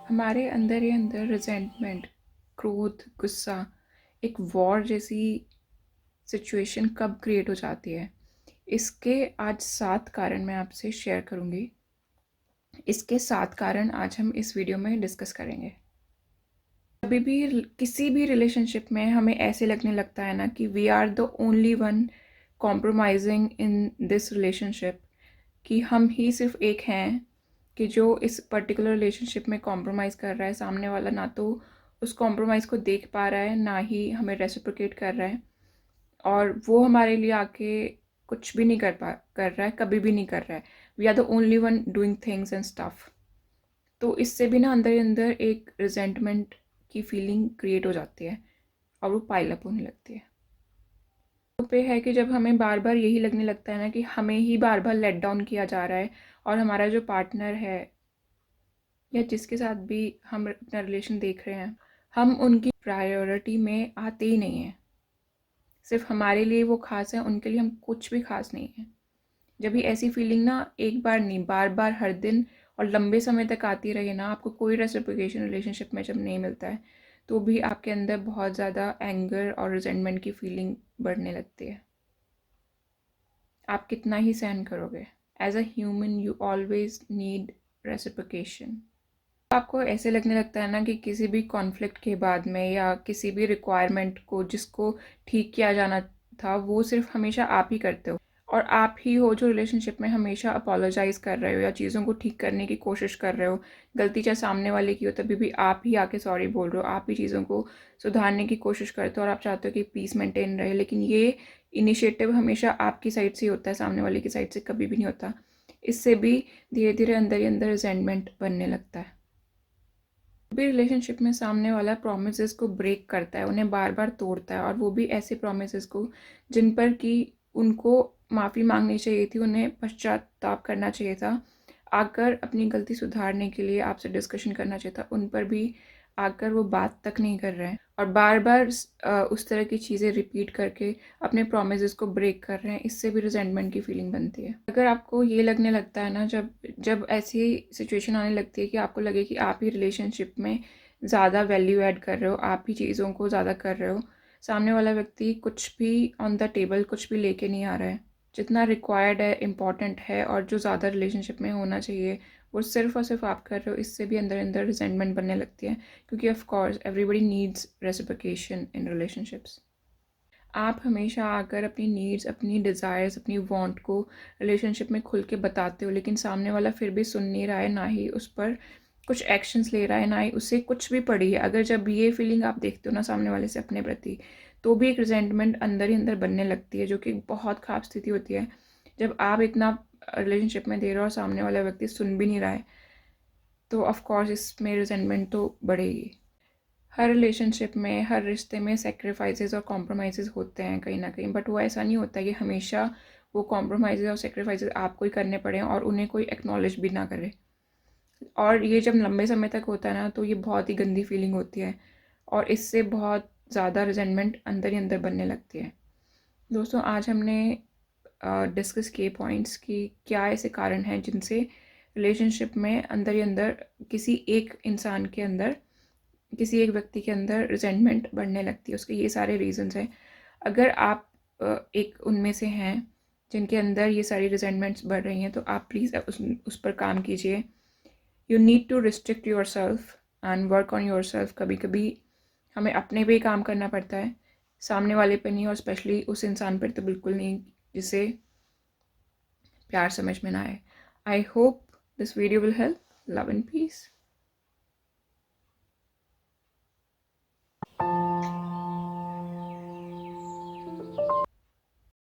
हमारे अंदर ही अंदर रिजेंटमेंट, क्रोध, गुस्सा, एक वॉर जैसी सिचुएशन कब क्रिएट हो जाती है, इसके आज 7 कारण मैं आपसे शेयर करूँगी। इसके 7 कारण आज हम इस वीडियो में डिस्कस करेंगे। कभी भी किसी भी रिलेशनशिप में हमें ऐसे लगने लगता है ना कि we are the only one compromising in this relationship, कि हम ही सिर्फ एक हैं कि जो इस पर्टिकुलर रिलेशनशिप में कॉम्प्रोमाइज़ कर रहा है। सामने वाला ना तो उस कॉम्प्रोमाइज़ को देख पा रहा है, ना ही हमें रेसिप्रोकेट कर रहा है, और वो हमारे लिए आके कुछ भी नहीं कर रहा है, कभी भी नहीं कर रहा है। We are the only one doing things and stuff. तो इससे भी ना अंदर ही अंदर एक रिजेंटमेंट की फीलिंग क्रिएट हो जाती है और वो पाइल अप होने लगती है। तो पे है कि जब हमें बार बार यही लगने लगता है ना कि हमें ही बार बार लेट डाउन किया जा रहा है, और हमारा जो पार्टनर है या जिसके साथ भी हम अपना रिलेशन देख रहे हैं, हम उनकी प्रायोरिटी में आते ही नहीं हैं। सिर्फ हमारे लिए वो खास है, उनके लिए हम कुछ भी खास नहीं है। जब भी ऐसी फीलिंग ना एक बार नहीं, बार बार, हर दिन और लंबे समय तक आती रहे ना, आपको कोई रेसिप्रोकेशन रिलेशनशिप में जब नहीं मिलता है, तो भी आपके अंदर बहुत ज़्यादा एंगर और रिजेंटमेंट की फीलिंग बढ़ने लगती है। आप कितना ही सहन करोगे? As a human you always need reciprocation. आपको ऐसे लगने लगता है ना कि किसी भी कॉन्फ्लिक्ट के बाद में या किसी भी रिक्वायरमेंट को जिसको ठीक किया जाना था, वो सिर्फ हमेशा आप ही करते हो, और आप ही हो जो रिलेशनशिप में हमेशा अपोलोजाइज़ कर रहे हो या चीज़ों को ठीक करने की कोशिश कर रहे हो। गलती चाहे सामने वाले की हो, तभी भी आप ही आके सॉरी बोल रहे हो, आप ही चीज़ों को सुधारने की कोशिश करते हो, और आप चाहते हो कि पीस मेंटेन रहे। लेकिन ये इनिशिएटिव हमेशा आपकी साइड से ही होता है, सामने वाले की साइड से कभी भी नहीं होता। इससे भी धीरे धीरे अंदर ही अंदर रिजेंटमेंट बनने लगता है। भी रिलेशनशिप में सामने वाला प्रोमिसेस को ब्रेक करता है, उन्हें बार बार तोड़ता है, और वो भी ऐसे प्रोमिसेस को जिन पर कि उनको माफ़ी मांगनी चाहिए थी, उन्हें पश्चाताप करना चाहिए था, आकर अपनी गलती सुधारने के लिए आपसे डिस्कशन करना चाहिए था, उन पर भी आकर वो बात तक नहीं कर रहे हैं, और बार बार उस तरह की चीज़ें रिपीट करके अपने प्रोमिसेस को ब्रेक कर रहे हैं। इससे भी रिजेंटमेंट की फीलिंग बनती है। अगर आपको ये लगने लगता है ना, जब जब ऐसी सिचुएशन आने लगती है कि आपको लगे कि आप ही रिलेशनशिप में ज़्यादा वैल्यू ऐड कर रहे हो, आप ही चीज़ों को ज़्यादा कर रहे हो, सामने वाला व्यक्ति कुछ भी ऑन द टेबल कुछ भी लेके नहीं आ रहा है, जितना रिक्वायर्ड है, इम्पॉर्टेंट है, और जो ज़्यादा रिलेशनशिप में होना चाहिए, वो सिर्फ और सिर्फ आप कर रहे हो, इससे भी अंदर अंदर रिजेंटमेंट बनने लगती है। क्योंकि of course everybody needs reciprocation in relationships. आप हमेशा आकर अपनी नीड्स, अपनी डिज़ायर्स, अपनी वांट को रिलेशनशिप में खुल के बताते हो, लेकिन सामने वाला फिर भी सुन नहीं रहा है, ना ही उस पर कुछ एक्शंस ले रहा है, ना ही उससे कुछ भी पड़ी है। अगर जब ये फीलिंग आप देखते हो ना सामने वाले से अपने प्रति, तो भी एक रिजेंटमेंट अंदर ही अंदर बनने लगती है, जो कि बहुत ख़राब स्थिति होती है। जब आप इतना रिलेशनशिप में दे रहे हो और सामने वाला व्यक्ति सुन भी नहीं रहा है, तो ऑफ कोर्स इसमें रिजेंटमेंट तो बढ़ेगी। हर रिलेशनशिप में, हर रिश्ते में सैक्रिफाइसेस और कॉम्प्रोमाइज़ेज़ होते हैं कहीं ना कहीं, बट वो ऐसा नहीं होता कि हमेशा वो कॉम्प्रोमाइज़ेज़ और सैक्रिफाइसेस आपको ही करने पड़े और उन्हें कोई एक्नॉलेज भी ना करे। और ये जब लंबे समय तक होता है ना, तो ये बहुत ही गंदी फीलिंग होती है, और इससे बहुत ज़्यादा रिजेंटमेंट अंदर ही अंदर बनने लगती है। दोस्तों, आज हमने डिस्कस किए पॉइंट्स कि क्या ऐसे कारण हैं जिनसे रिलेशनशिप में अंदर ही अंदर किसी एक इंसान के अंदर, किसी एक व्यक्ति के अंदर रिजेंटमेंट बढ़ने लगती है। उसके ये सारे रीजंस हैं। अगर आप एक उनमें से हैं जिनके अंदर ये सारी रिजेंटमेंट्स बढ़ रही हैं, तो आप प्लीज़ उस पर काम कीजिए। You need to restrict yourself and work on yourself. कभी कभी हमें अपने पे ही काम करना पड़ता है, सामने वाले पे नहीं, और स्पेशली उस इंसान पर तो बिल्कुल नहीं जिसे प्यार समझ में ना आए। I hope this video will help. Love and piece.